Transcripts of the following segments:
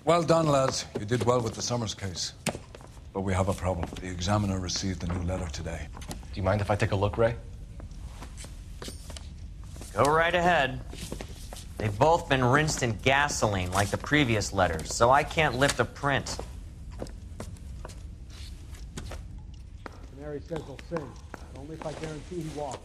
Well done, lads. You did well with the Summers case. But we have a problem. The examiner received a new letter today. Do you mind if I take a look, Ray? Go right ahead. They've both been rinsed in gasoline like the previous letters, so I can't lift a print. Canary says he'll sing, but only if I guarantee he walks.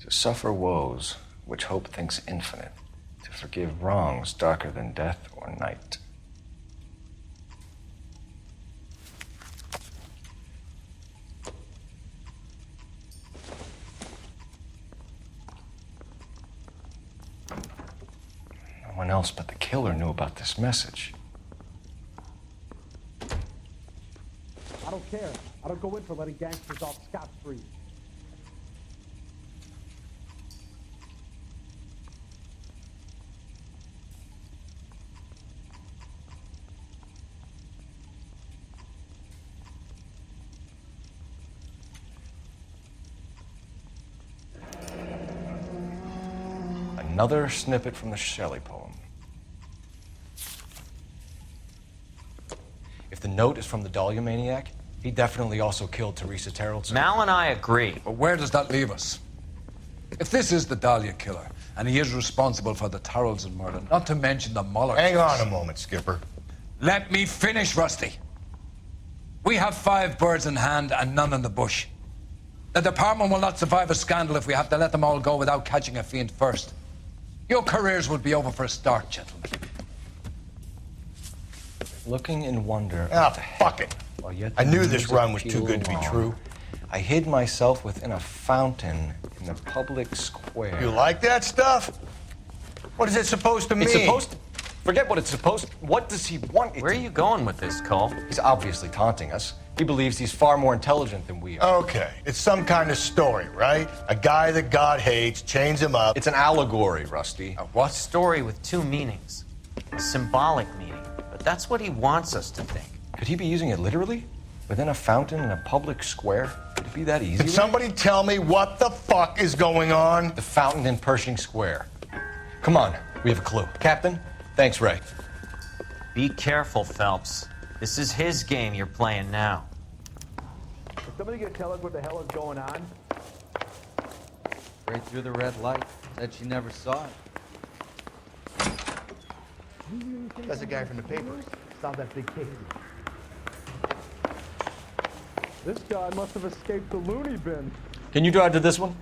To suffer woes which hope thinks infinite, to forgive wrongs darker than death or night. No one else but the killer knew about this message. I don't care. I don't go in for letting gangsters off scot-free. Another snippet from the Shelley poem. If the note is from the Dahlia maniac, he definitely also killed Teresa Terrellson. Mal and I agree. But where does that leave us? If this is the Dahlia killer, and he is responsible for the Tarrelson murder, not to mention the Muller Hang case. on a moment, Skipper. Let me finish, Rusty. We have 5 birds in hand and none in the bush. The department will not survive a scandal if we have to let them all go without catching a fiend first. Your careers will be over for a start, gentlemen. Looking in wonder. Ah, fuck it. While yet I the knew this music run was too pealed good to be on, true. I hid myself within a fountain in the public square. You like that stuff? What is it supposed to mean? It's supposed to... Forget what it's supposed to... What does he want it Where are to... you going with this, Cole? He's obviously taunting us. He believes he's far more intelligent than we are. Okay, it's some kind of story, right? A guy that God hates, chains him up. It's an allegory, Rusty. A what? Story with 2 meanings. A symbolic meaning, but that's what he wants us to think. Could he be using it literally? Within a fountain in a public square? Could it be that easy? Can somebody tell me what the fuck is going on? The fountain in Pershing Square. Come on, we have a clue. Captain, thanks, Ray. Be careful, Phelps. This is his game you're playing now. Is somebody gonna tell us what the hell is going on? Right through the red light. Said she never saw it. That's the guy from the paper. Saw that big case. This guy must have escaped the loony bin. Can you drive to this one?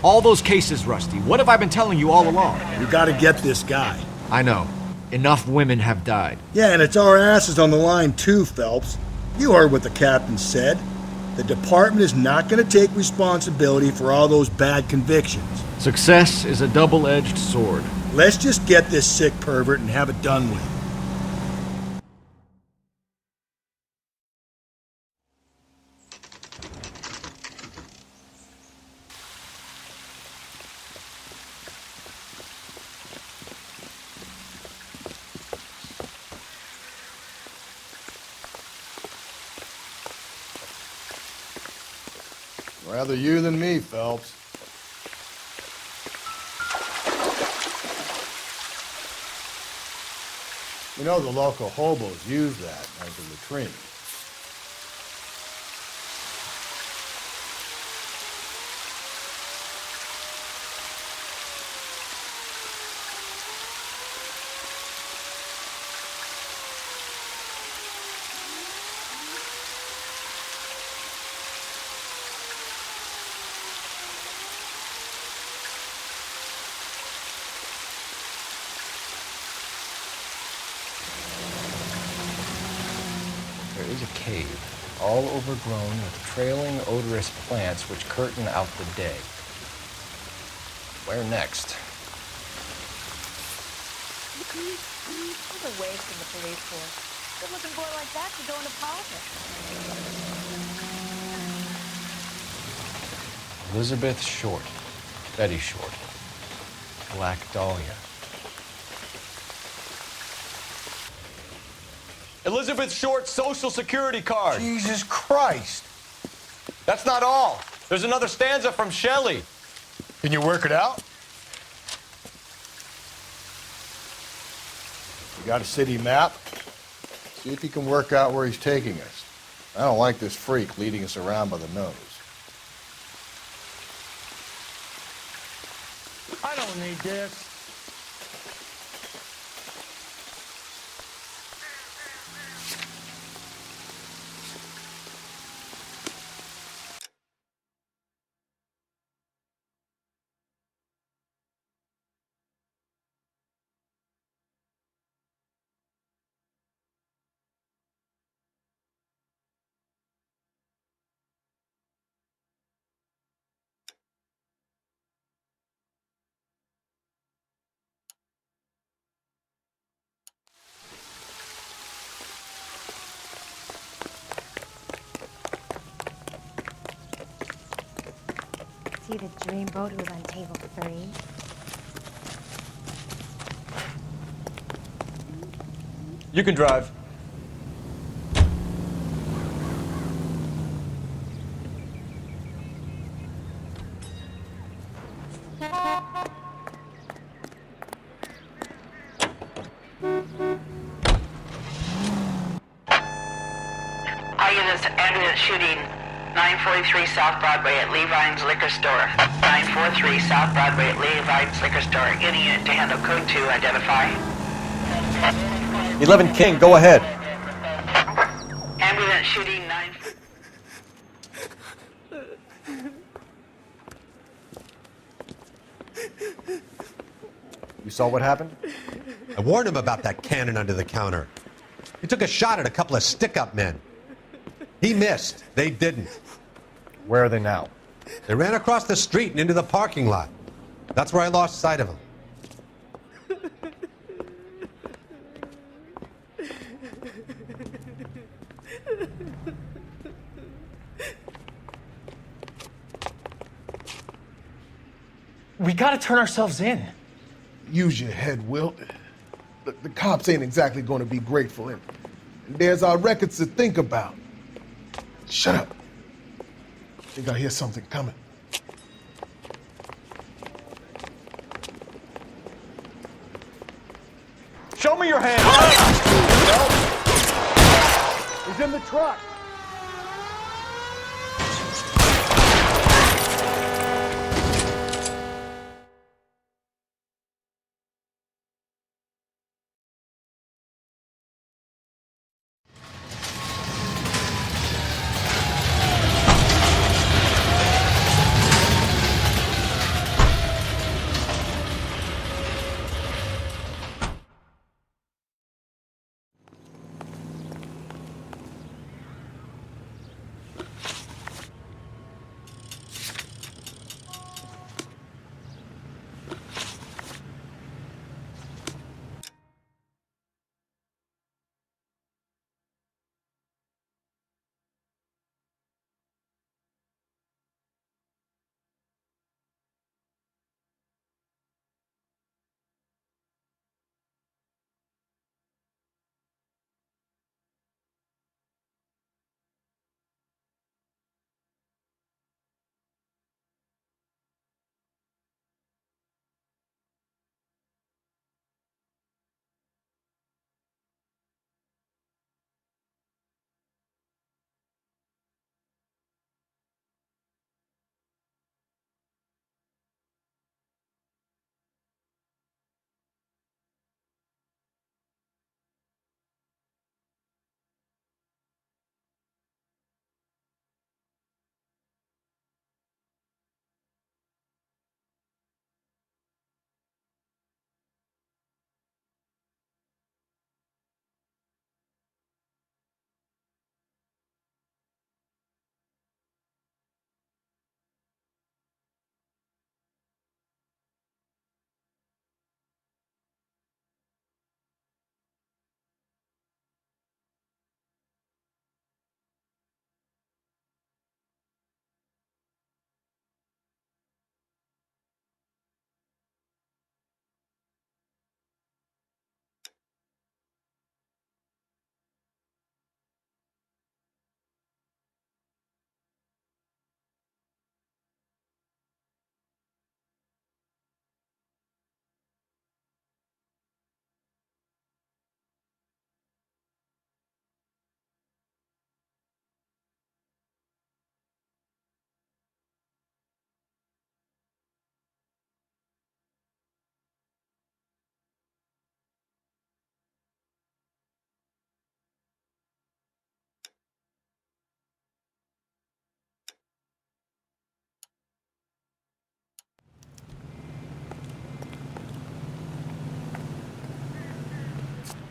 All those cases, Rusty. What have I been telling you all along? We gotta get this guy. I know. Enough women have died. Yeah, and it's our asses on the line too, Phelps. You heard what the captain said. The department is not gonna take responsibility for all those bad convictions. Success is a double-edged sword. Let's just get this sick pervert and have it done with. Rather you than me, Phelps. You know the local hobos use that as a latrine. There is a cave, all overgrown with trailing, odorous plants which curtain out the day. Where next? There's a waste in the police force. Good-looking boy like that could go into politics. Elizabeth Short. Betty Short. Black Dahlia. Elizabeth Short's social security card. Jesus Christ. That's not all. There's another stanza from Shelley. Can you work it out? You got a city map? See if you can work out where he's taking us. I don't like this freak leading us around by the nose. I don't need this. See the dreamboat who was on table 3? You can drive. Units ambulance shooting 943 South Broadway at Levine's Liquor Store. 943 South Broadway at Levine's Liquor Store. Any unit to handle code 2, identify. 11 King, go ahead. Ambulance shooting 9... You saw what happened? I warned him about that cannon under the counter. He took a shot at a couple of stick-up men. He missed. They didn't. Where are they now? They ran across the street and into the parking lot. That's where I lost sight of them. We gotta turn ourselves in. Use your head, Wilt. The cops ain't exactly going to be grateful. And there's our records to think about. Shut up. I think I hear something coming. Show me your hand. He's in the truck.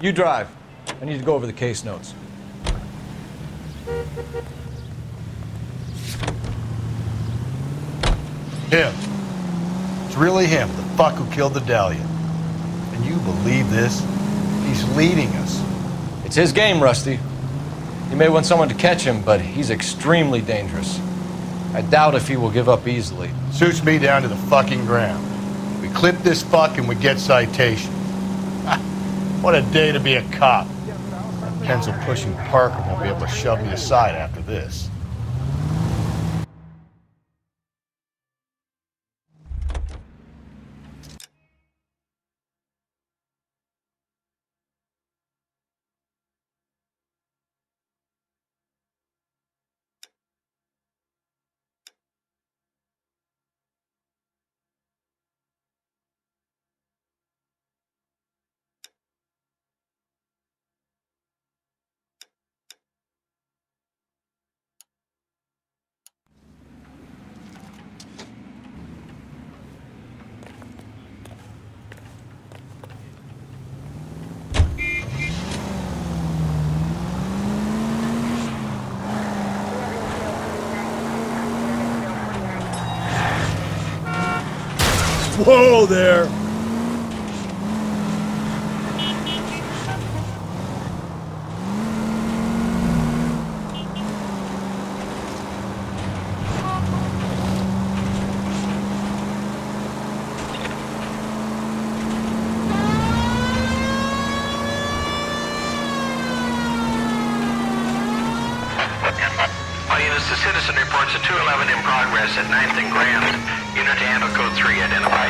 You drive. I need to go over the case notes. Him. It's really him, the fuck who killed the Dahlia. And you believe this? He's leading us. It's his game, Rusty. You may want someone to catch him, but he's extremely dangerous. I doubt if he will give up easily. Suits me down to the fucking ground. We clip this fuck and we get citation. What a day to be a cop. That pencil-pushing Parker won't be able to shove me aside after this. Whoa there! All units, the citizen reports a 211 in progress at 9th and Grand. Unit to handle code 3, identify.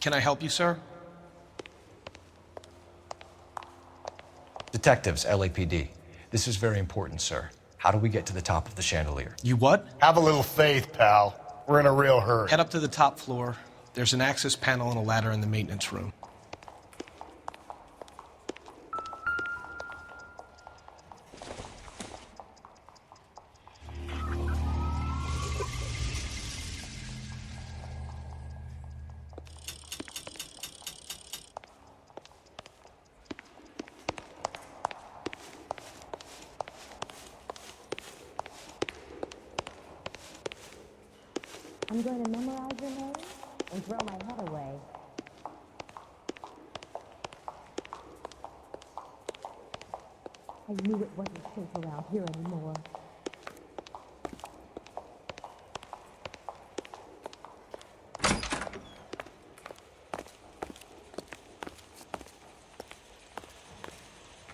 Can I help you, sir? Detectives, LAPD. This is very important, sir. How do we get to the top of the chandelier? You what? Have a little faith, pal. We're in a real hurry. Head up to the top floor. There's an access panel and a ladder in the maintenance room. I'm going to memorize your name and throw my head away. I knew it wasn't safe around here anymore.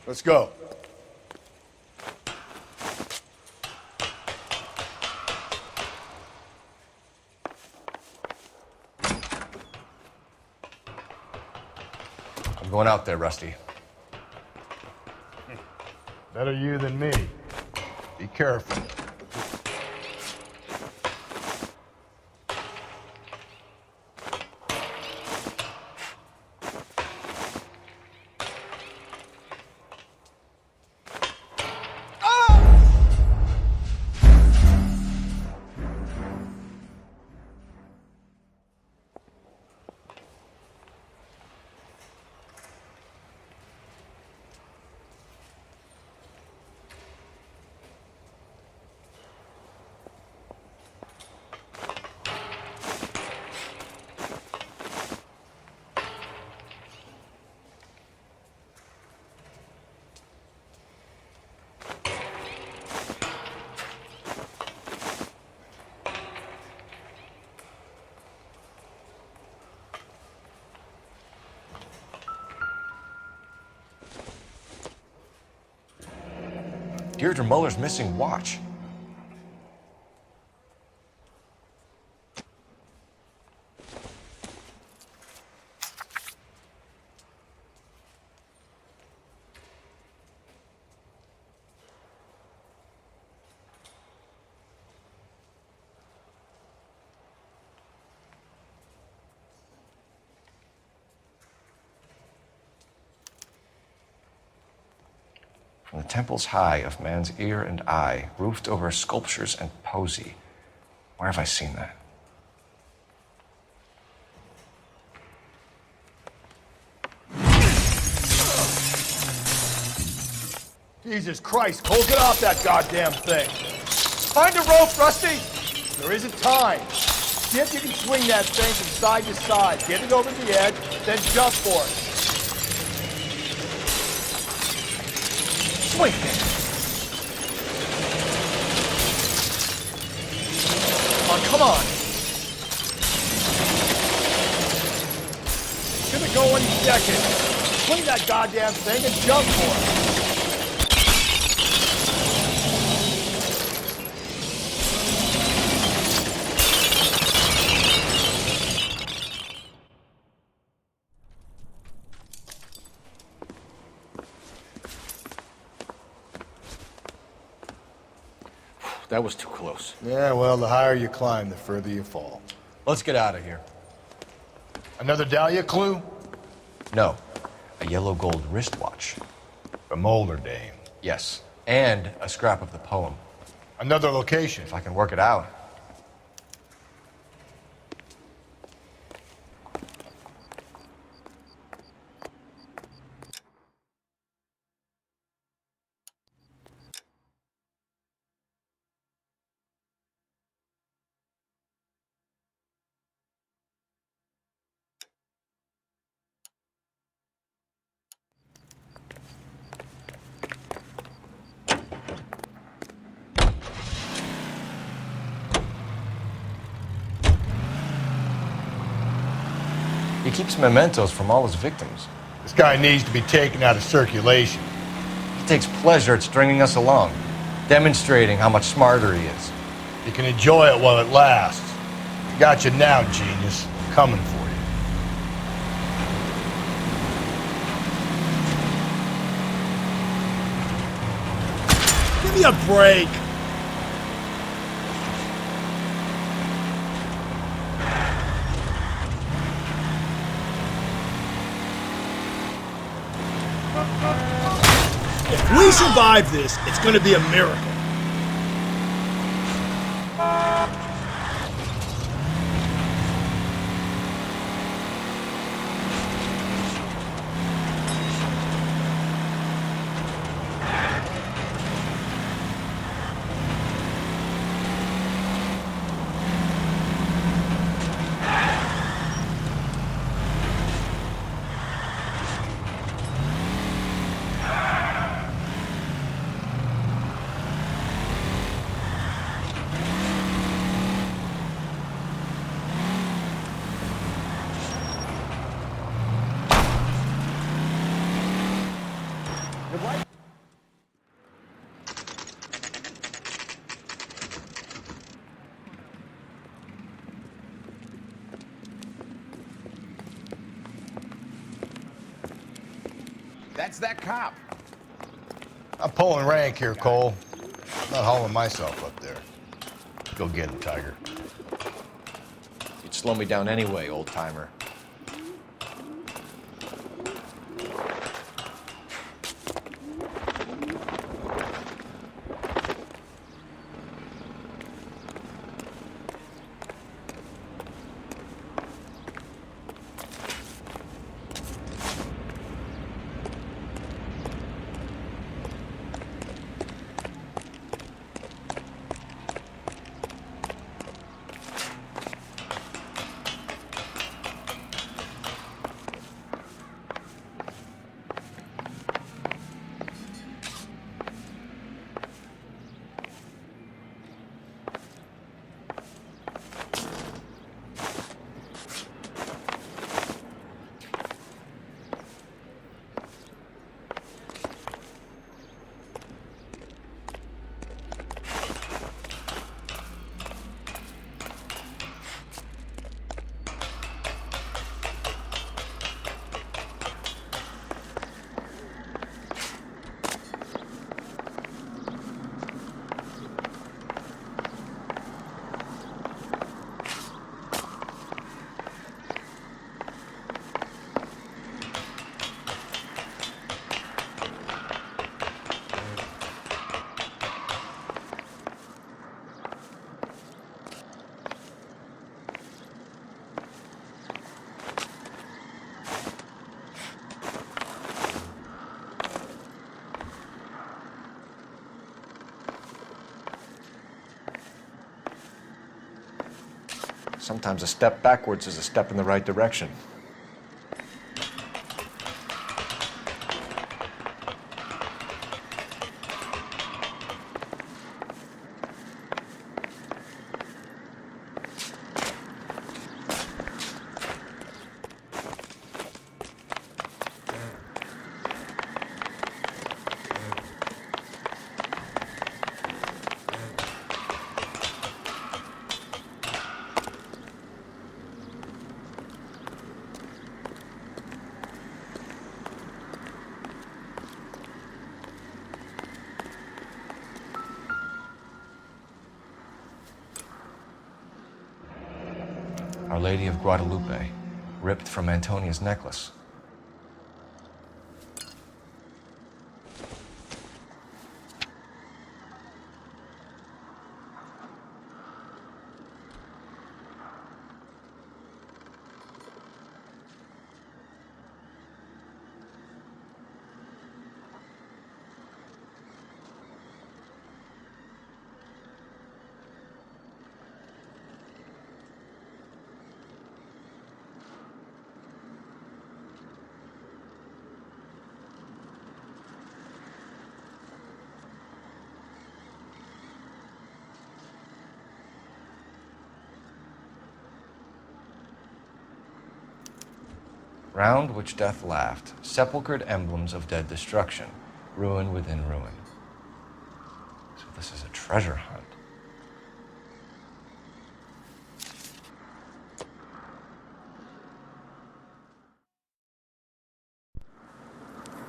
Let's go. I'm going out there, Rusty. Better you than me. Be careful. Deirdre Muller's missing watch. From the temples high of man's ear and eye, roofed over sculptures and poesy. Where have I seen that? Jesus Christ, Cole, get off that goddamn thing. Find a rope, Rusty. There isn't time. See if you can swing that thing from side to side. Get it over the edge, then jump for it. Swing it. Come on. It's gonna go any second. Swing that goddamn thing and jump for it. That was too close. Yeah, well, the higher you climb, the further you fall. Let's get out of here. Another Dahlia clue? No. A yellow gold wristwatch. The Mulder dame. Yes. And a scrap of the poem. Another location. If I can work it out. He keeps mementos from all his victims. This guy needs to be taken out of circulation. He takes pleasure at stringing us along, demonstrating how much smarter he is. You can enjoy it while it lasts. Got you now, genius. Coming for you. Give me a break. If we survive this, it's going to be a miracle. That's that cop. I'm pulling rank here, Cole. I'm not hauling myself up there. Go get him, Tiger. You'd slow me down anyway, old-timer. Sometimes a step backwards is a step in the right direction. Our Lady of Guadalupe, ripped from Antonia's necklace. Round which death laughed, sepulchred emblems of dead destruction, ruin within ruin. So this is a treasure hunt.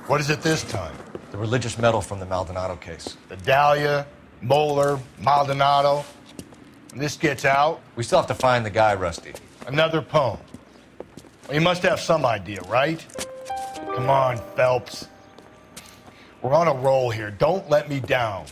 What is it this time? The religious medal from the Maldonado case. The Dahlia, Moeller, Maldonado. When this gets out, We still have to find the guy, Rusty. another poem. Well, you must have some idea, right? Come on, Phelps. We're on a roll here. Don't let me down.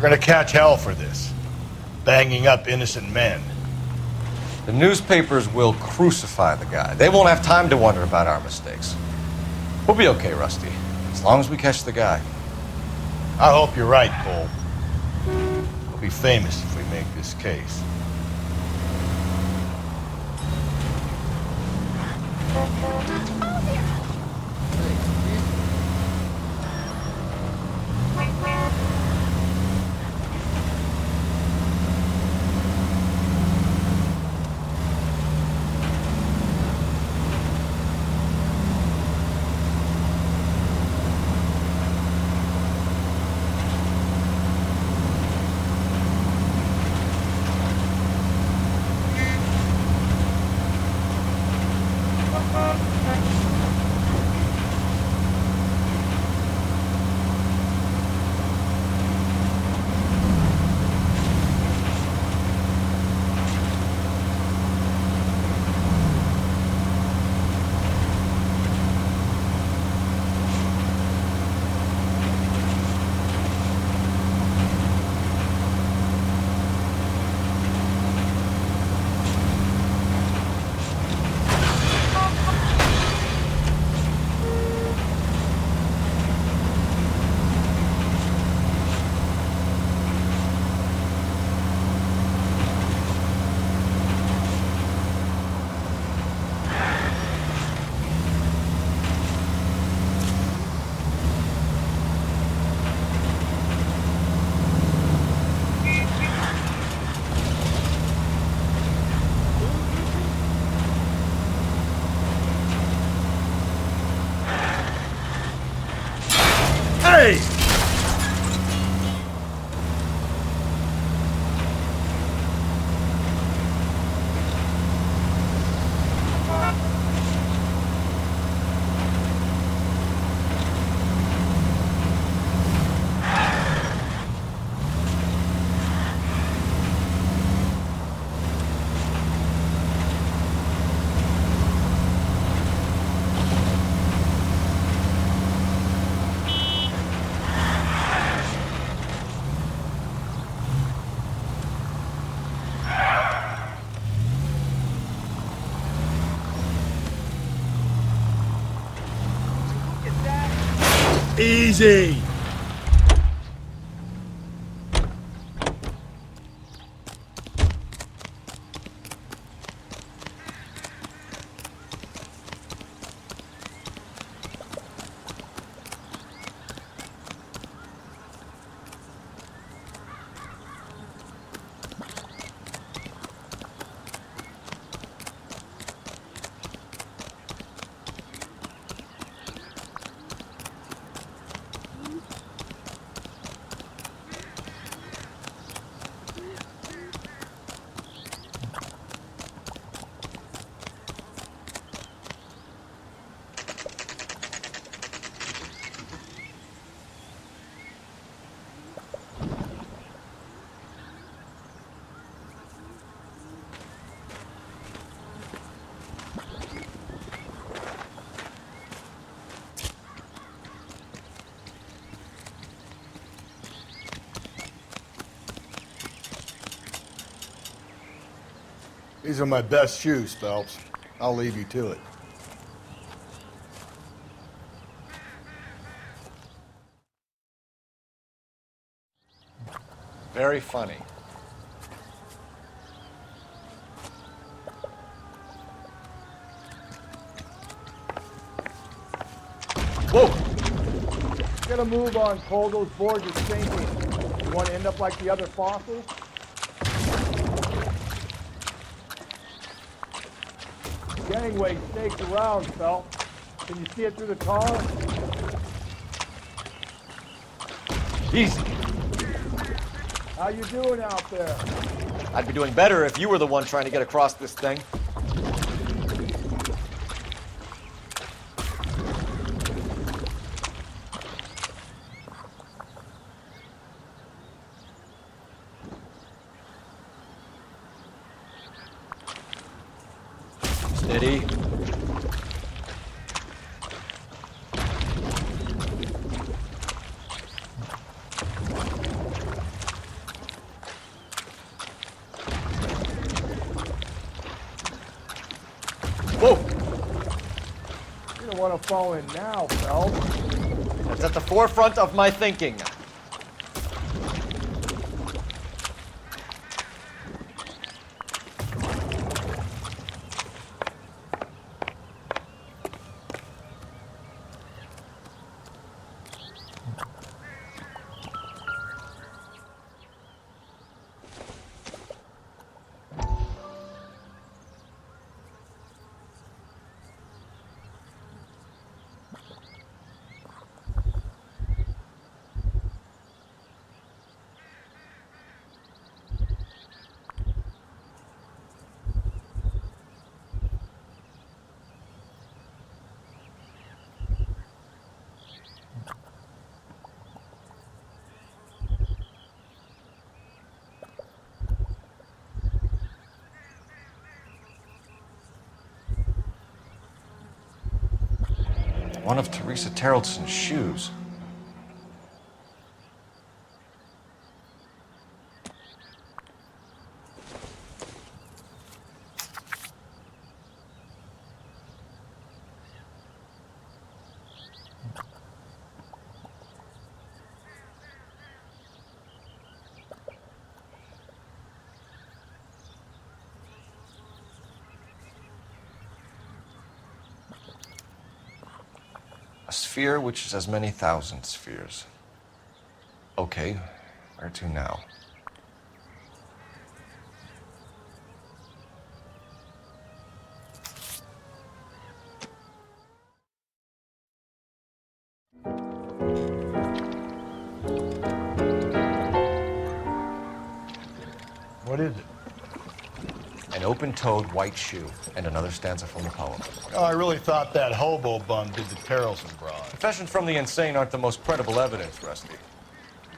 We're gonna catch hell for this. Banging up innocent men. The newspapers will crucify the guy. They won't have time to wonder about our mistakes. We'll be okay, Rusty, as long as we catch the guy. I hope you're right, Cole. We'll be famous if we make this case. Hey! Easy! These are my best shoes, Phelps. I'll leave you to it. Very funny. Whoa! Get a move on, Cole. Those boards are sinking. You want to end up like the other fossils? Gangway staked around, Phelps. Can you see it through the tar? Easy. How you doing out there? I'd be doing better if you were the one trying to get across this thing. Steady. Whoa! You don't want to fall in now, Phelps. That's at the forefront of my thinking. One of Teresa Terreldson's shoes. A sphere which is as many thousand spheres. Okay, where to now? What is it? An open-toed white shoe, and another stanza from the poem. Oh, I really thought that hobo bum did the Terrelson broad. Confessions from the insane aren't the most credible evidence, Rusty.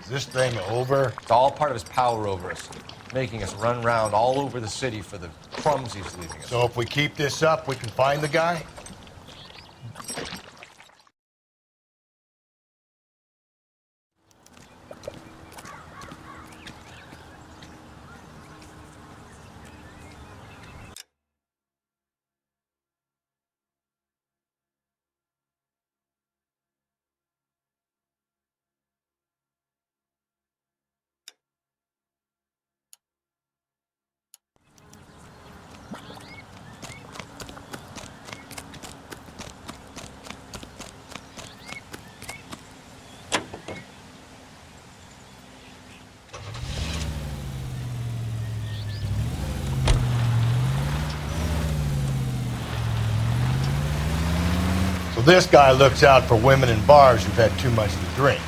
Is this thing over? It's all part of his power over us, making us run round all over the city for the crumbs he's leaving us. So if we keep this up, we can find the guy? So this guy looks out for women in bars who've had too much to drink.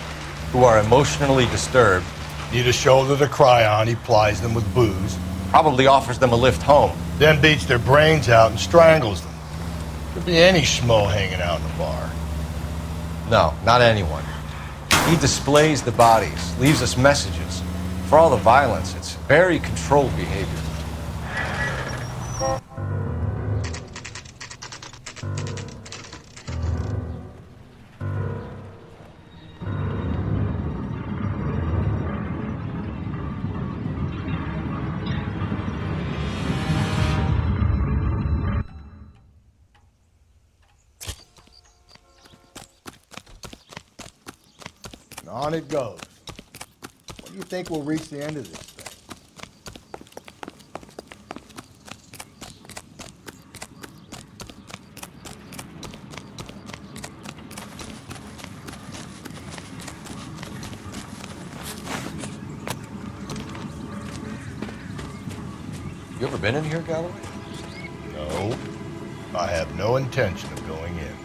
Who are emotionally disturbed. Need a shoulder to cry on, he plies them with booze. Probably offers them a lift home. Then beats their brains out and strangles them. Could be any schmo hanging out in the bar. No, not anyone. He displays the bodies, leaves us messages. For all the violence, it's very controlled behavior. And on it goes. When do you think we'll reach the end of this thing? You ever been in here, Galloway? No, I have no intention of going in.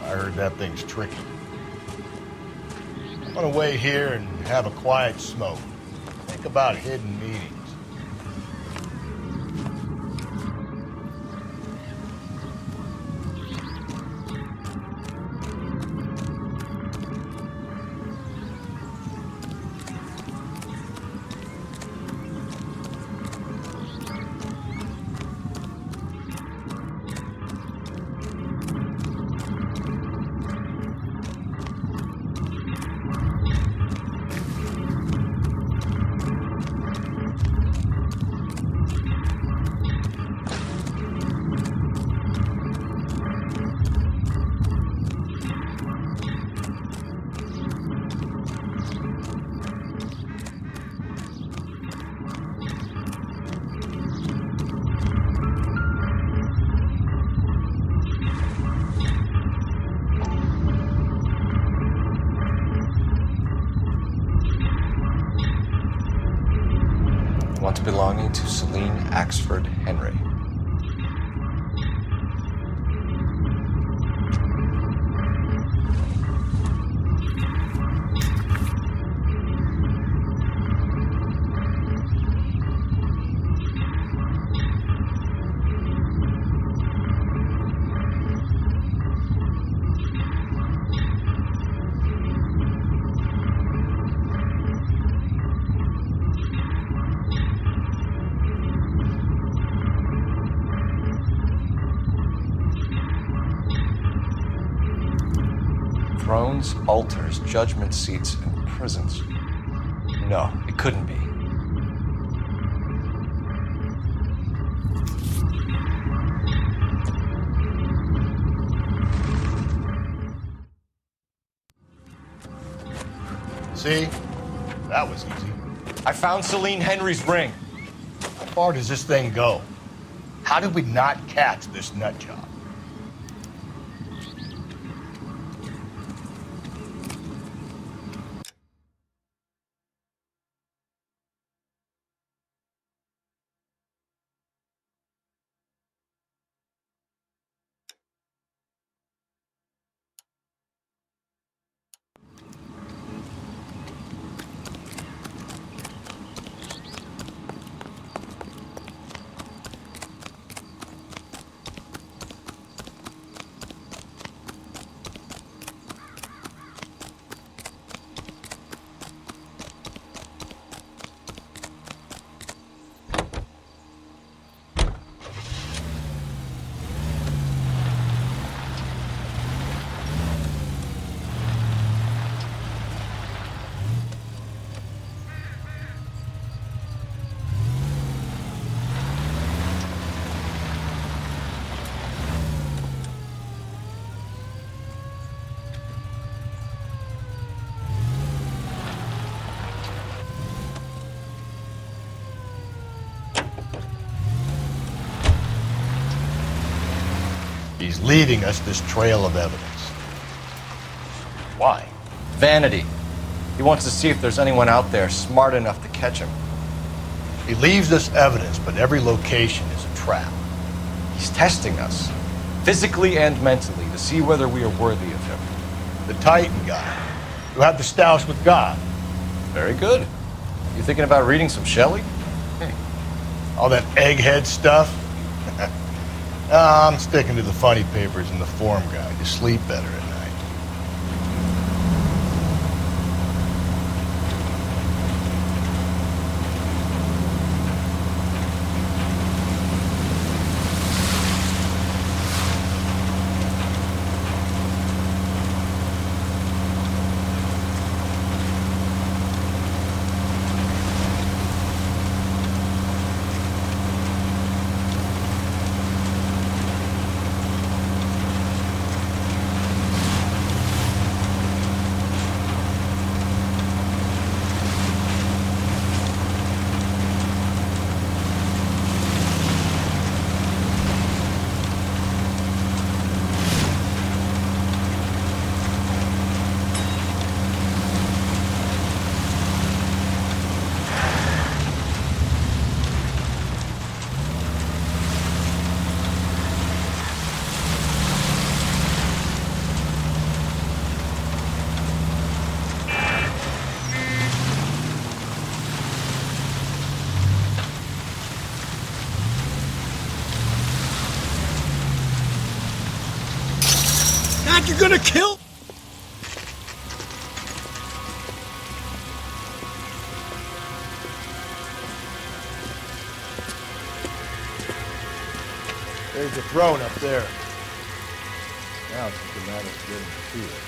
I heard that thing's tricky. I'm gonna wait here and have a quiet smoke. Think about hidden meetings. Once belonging to Celine Axford Henry. Thrones, altars, judgment seats, and prisons. No, it couldn't be. See? That was easy. I found Celine Henry's ring. How far does this thing go? How did we not catch this nut job? he's leaving us this trail of evidence. Why? Vanity. He wants to see if there's anyone out there smart enough to catch him. He leaves us evidence, but every location is a trap. He's testing us, physically and mentally, to see whether we are worthy of him. The Titan guy, who had the stoush with God. Very good. You thinking about reading some Shelley? All that egghead stuff? I'm sticking to the funny papers and the form guide. You sleep better at night. God, you're gonna kill... There's a throne up there. Now it's just a matter of getting to it.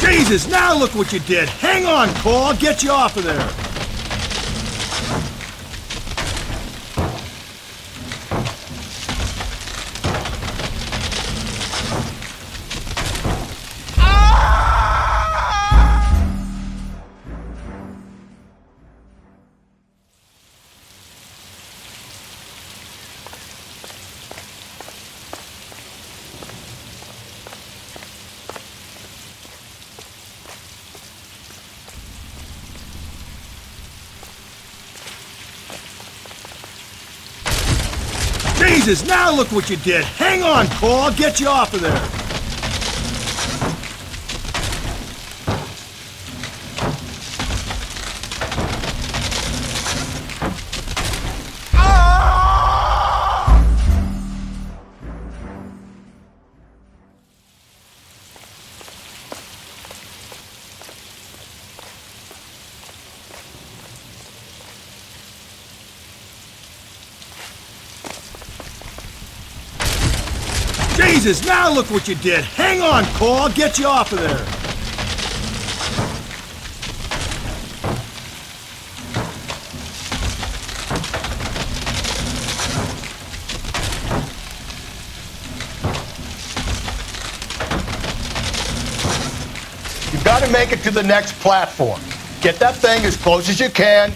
Jesus, now look what you did! Hang on, Cole, I'll get you off of there! Jesus, now look what you did! Hang on, Cole, I'll get you off of there! Jesus, now look what you did! Hang on, Cole, I'll get you off of there! You've got to make it to the next platform. Get that thing as close as you can.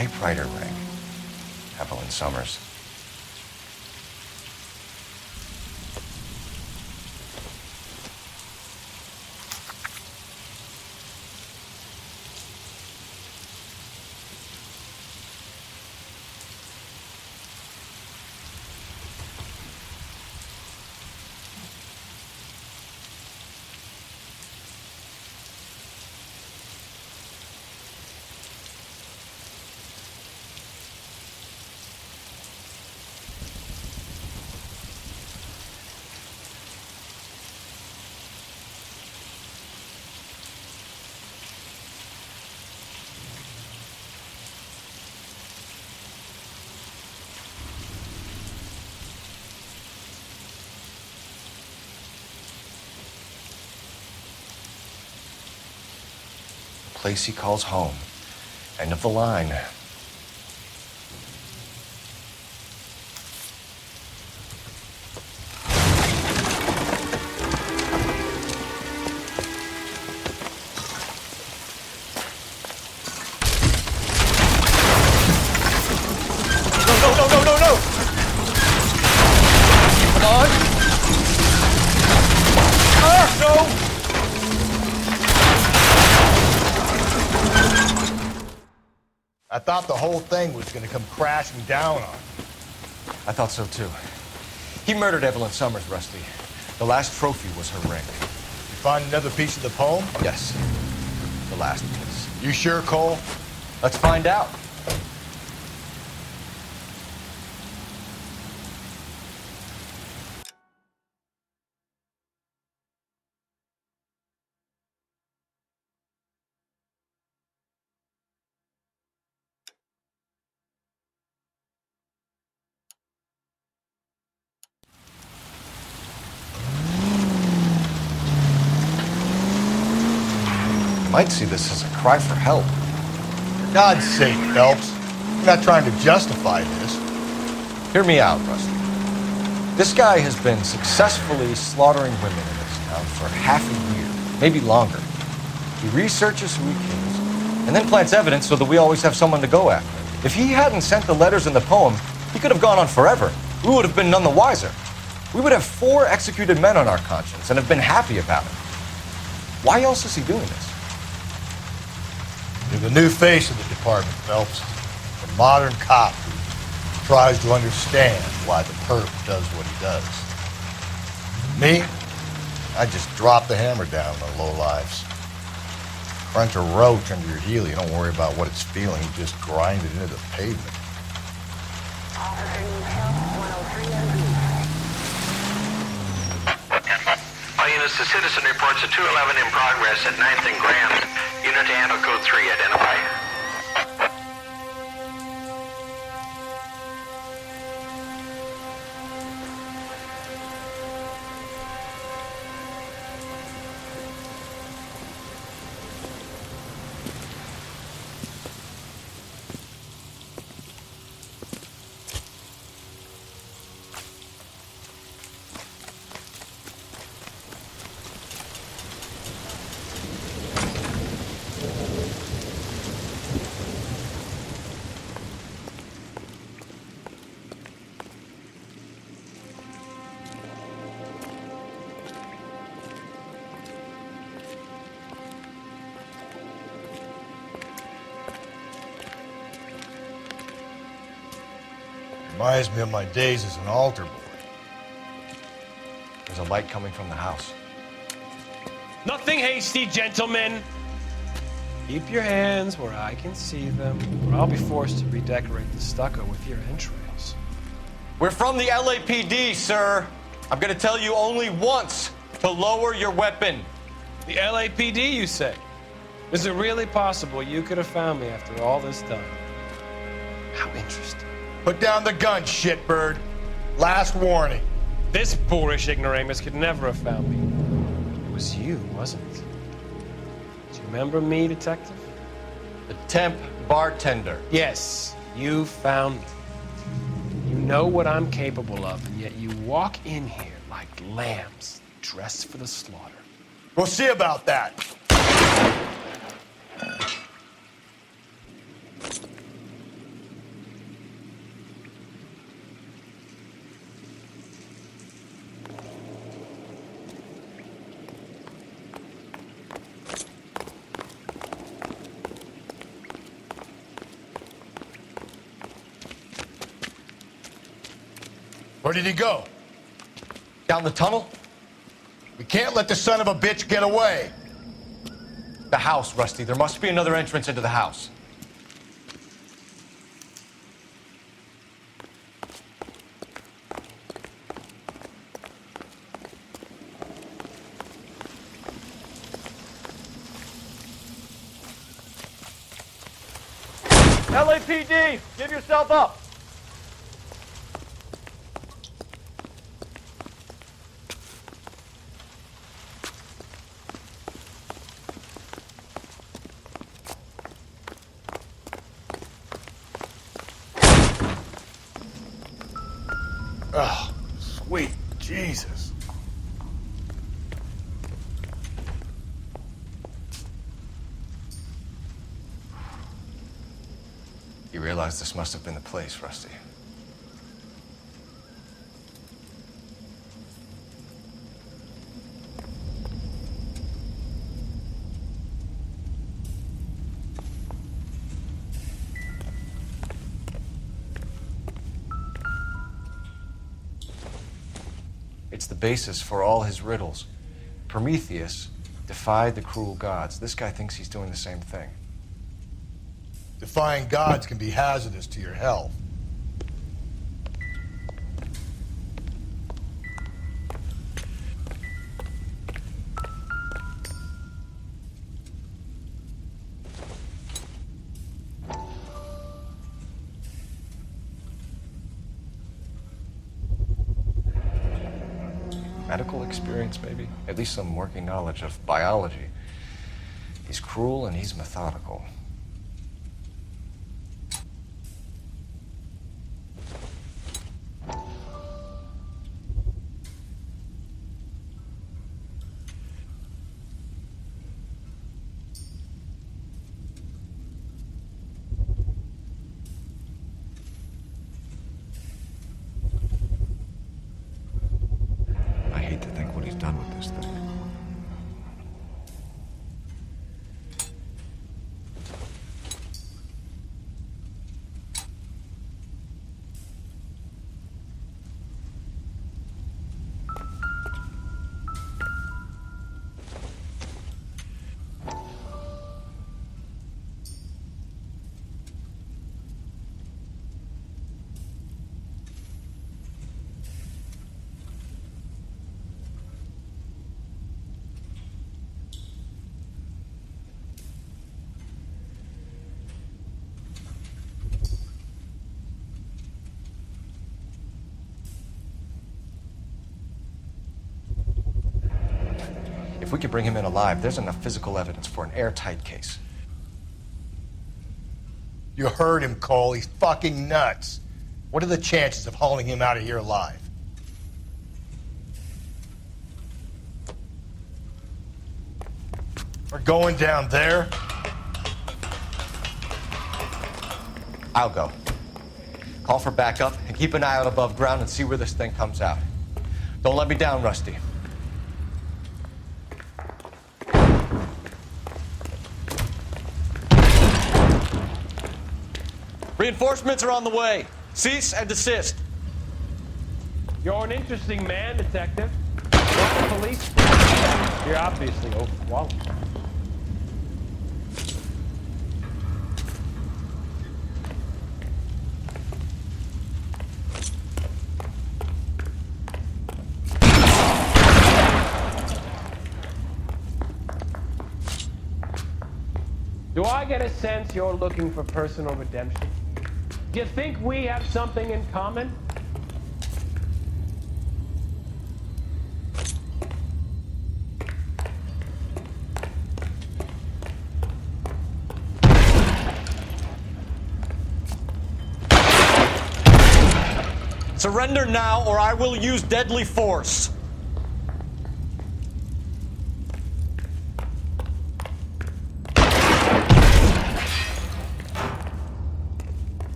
typewriter ring. Evelyn Summers. Place he calls home. End of the line. No! Come on! No! I thought the whole thing was gonna come crashing down on him. I thought so too. He murdered Evelyn Summers, Rusty. The last trophy was her ring. You find another piece of the poem? Yes. The last piece. You sure, Cole? Let's find out. Might see this as a cry for help. For God's sake, Phelps. I'm not trying to justify this. Hear me out, Rusty. This guy has been successfully slaughtering women in this town for half a year, maybe longer. He researches who he kills, and then plants evidence so that we always have someone to go after. If he hadn't sent the letters in the poem, he could have gone on forever. We would have been none the wiser. We would have 4 executed men on our conscience and have been happy about it. Why else is he doing this? You're the new face of the department, Phelps. The modern cop who tries to understand why the perp does what he does. Me? I just drop the hammer down on the lowlifes. Crunch a roach under your heel, you don't worry about what it's feeling, you just grind it into the pavement. All units, the citizen reports a 211 in progress at 9th and Grand. Unit to handle code 3, identify. Reminds me of my days as an altar boy. There's a light coming from the house. Nothing hasty, gentlemen. Keep your hands where I can see them, or I'll be forced to redecorate the stucco with your entrails. We're from the LAPD, sir. I'm gonna tell you only once to lower your weapon. The LAPD, you say? Is it really possible you could have found me after all this time? How interesting. Put down the gun, shitbird. Last warning. This boorish ignoramus could never have found me. It was you, wasn't it? Do you remember me, detective? The temp bartender. Yes, you found me. You know what I'm capable of, and yet you walk in here like lambs dressed for the slaughter. We'll see about that. Where did he go? Down the tunnel? We can't let the son of a bitch get away. The house, Rusty. There must be another entrance into the house. LAPD, give yourself up. Oh, sweet Jesus. You realize this must have been the place, Rusty. It's the basis for all his riddles. Prometheus defied the cruel gods. This guy thinks he's doing the same thing. Defying gods can be hazardous to your health. Medical experience, maybe? At least some working knowledge of biology. He's cruel and he's methodical. I hate to think what he's done with this thing. If we could bring him in alive, there's enough physical evidence for an airtight case. You heard him, Cole. He's fucking nuts. What are the chances of hauling him out of here alive? We're going down there. I'll go. Call for backup and keep an eye out above ground and see where this thing comes out. Don't let me down, Rusty. Reinforcements are on the way. Cease and desist. You're an interesting man, Detective. Not the police. You're obviously overqualified. Do I get a sense you're looking for personal redemption? Do you think we have something in common? Surrender now, or I will use deadly force.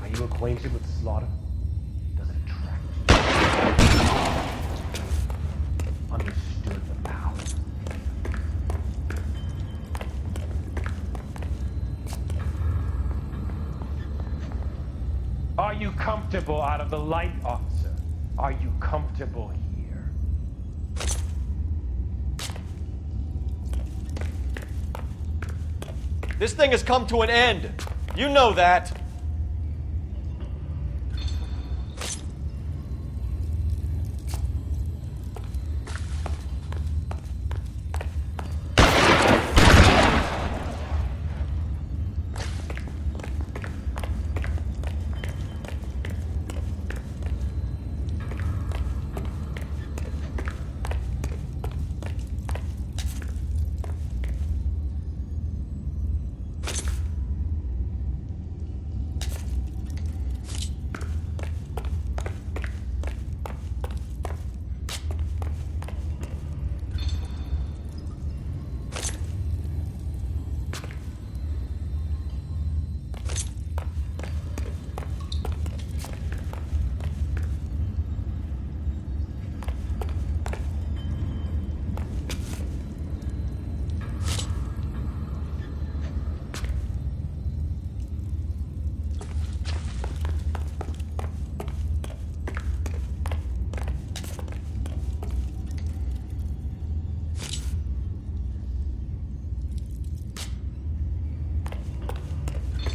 Are you acquainted with slaughter? Does it attract you? Understood the Are you comfortable out of the light, officer? Are you comfortable here? This thing has come to an end. You know that.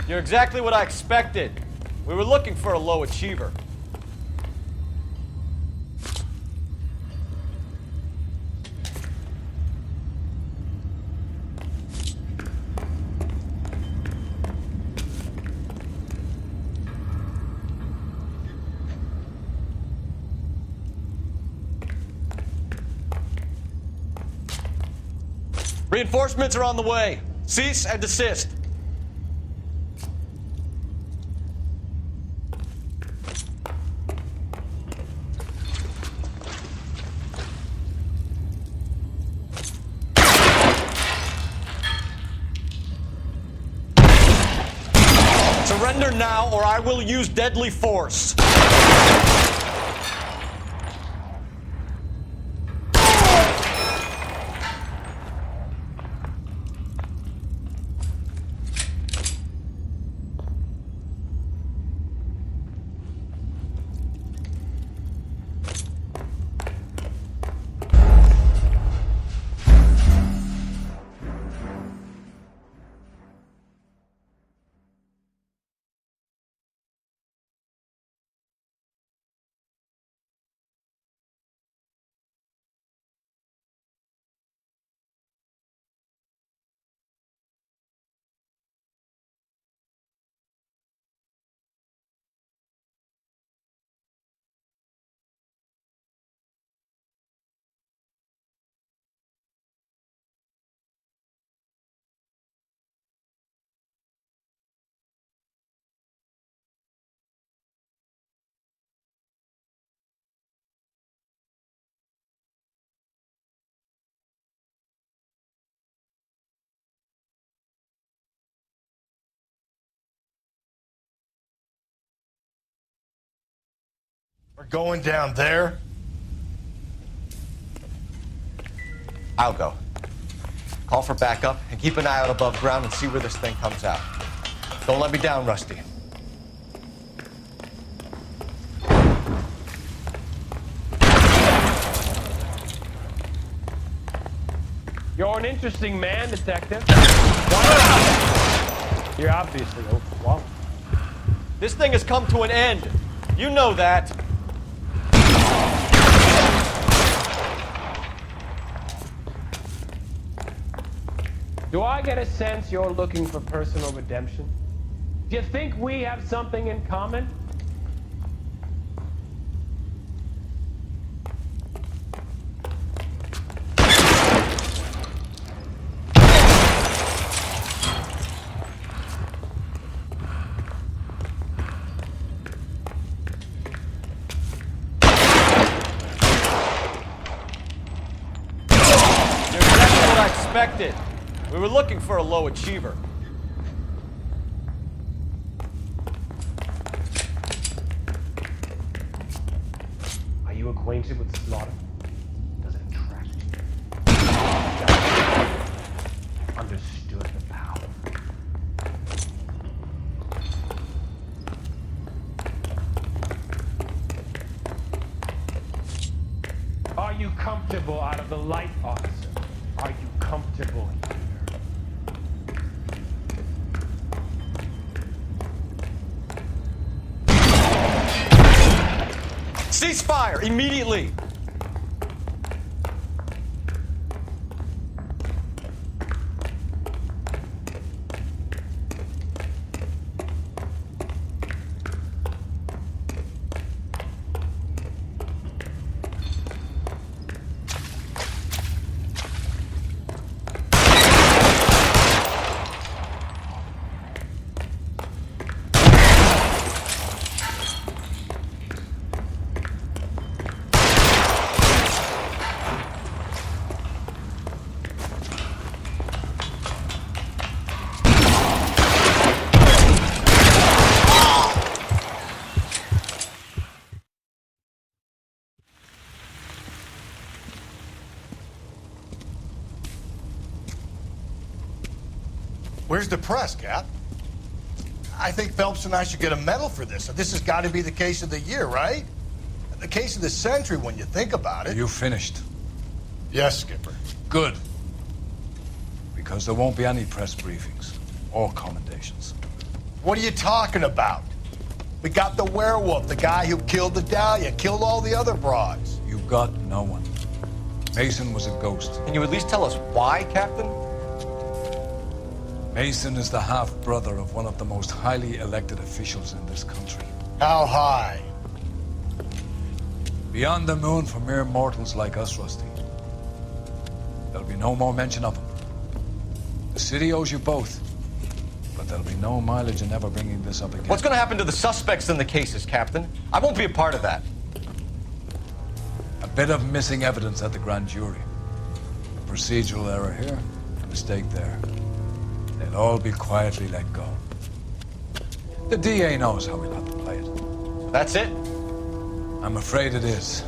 You're exactly what I expected. We were looking for a low achiever. Reinforcements are on the way. Cease and desist. Surrender now, or I will use deadly force. We're going down there? I'll go. Call for backup and keep an eye out above ground and see where this thing comes out. Don't let me down, Rusty. You're an interesting man, Detective. You're obviously overwhelmed. This thing has come to an end. You know that. Do I get a sense you're looking for personal redemption? Do you think we have something in common? You're exactly what I expected. We were looking for a low achiever. Are you acquainted with slaughter? Does it attract you? Understood the power. you comfortable out of the light, officer? Are you comfortable here? Cease fire immediately! Where's the press, Cap? I think Phelps and I should get a medal for this. This has got to be the case of the year, right? The case of the century when you think about it. You finished? Yes, Skipper. Good. Because there won't be any press briefings or commendations. What are you talking about? We got the werewolf, the guy who killed the Dahlia, killed all the other broads. You got no one. Mason was a ghost. Can you at least tell us why, Captain? Mason is the half-brother of one of the most highly elected officials in this country. How high? Beyond the moon for mere mortals like us, Rusty. There'll be no more mention of him. The city owes you both, but there'll be no mileage in ever bringing this up again. What's going to happen to the suspects in the cases, Captain? I won't be a part of that. A bit of missing evidence at the grand jury. A procedural error here, a mistake there. They'll all be quietly let go. The DA knows how we'll have to play it. That's it? I'm afraid it is.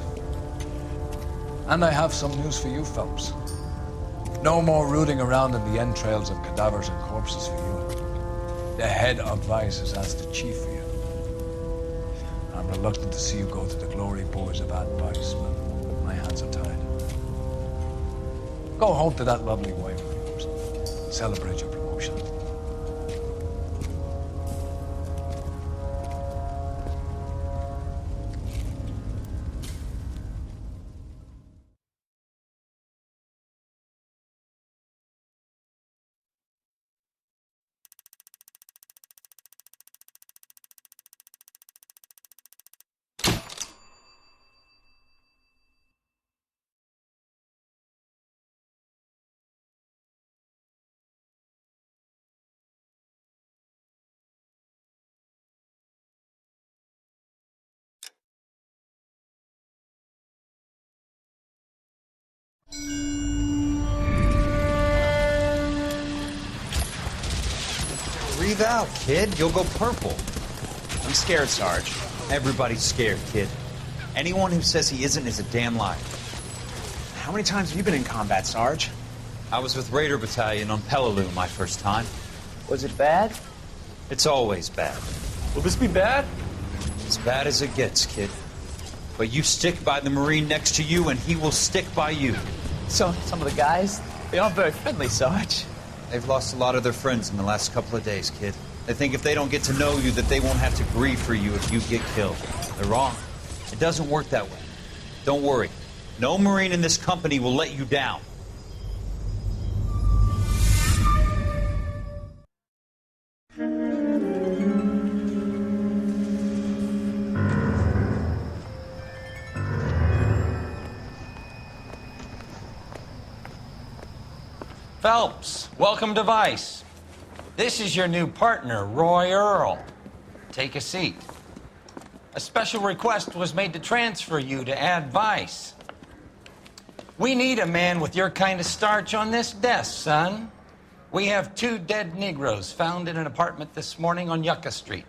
And I have some news for you, Phelps. No more rooting around in the entrails of cadavers and corpses for you. The head of Vice has asked the chief for you. I'm reluctant to see you go to the glory boys of advice, but my hands are tied. Go home to that lovely wife of yours. Celebrate your promotion. Breathe out, kid. You'll go purple. I'm scared, Sarge. Everybody's scared, kid. Anyone who says he isn't is a damn liar. How many times have you been in combat, Sarge? I was with Raider Battalion on Peleliu my first time. Was it bad? It's always bad. Will this be bad? As bad as it gets, kid. But you stick by the Marine next to you, and he will stick by you. So, some of the guys, they aren't very friendly, Sarge. They've lost a lot of their friends in the last couple of days, kid. They think if they don't get to know you, that they won't have to grieve for you if you get killed. They're wrong. It doesn't work that way. Don't worry. No Marine in this company will let you down. Phelps, welcome to Vice. This is your new partner, Roy Earl. Take a seat. A special request was made to transfer you to Ad Vice. We need a man with your kind of starch on this desk, son. We have 2 dead Negroes found in an apartment this morning on Yucca Street.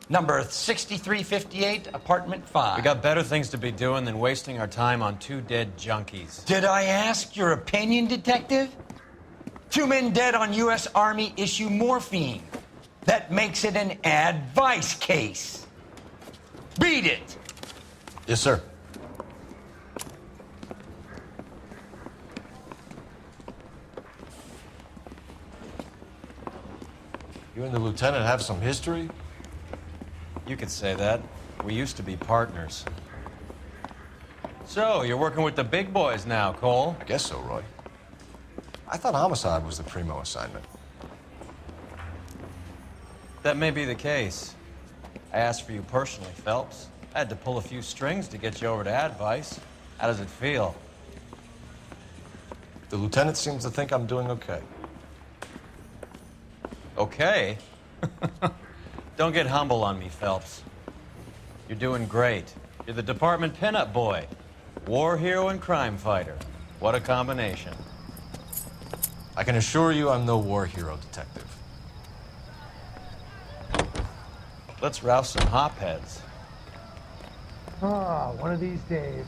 Number 6358, apartment 5. We got better things to be doing than wasting our time on 2 dead junkies. Did I ask your opinion, detective? 2 men dead on U.S. Army issue morphine. That makes it an advice case. Beat it. Yes, sir. You and the lieutenant have some history? You could say that. We used to be partners. So, you're working with the big boys now, Cole? I guess so, Roy. I thought homicide was the primo assignment. That may be the case. I asked for you personally, Phelps. I had to pull a few strings to get you over to Advice. How does it feel? The lieutenant seems to think I'm doing okay. Okay? Don't get humble on me, Phelps. You're doing great. You're the department pinup boy. War hero and crime fighter. What a combination. I can assure you I'm no war hero, detective. Let's rouse some hopheads. Ah, one of these days.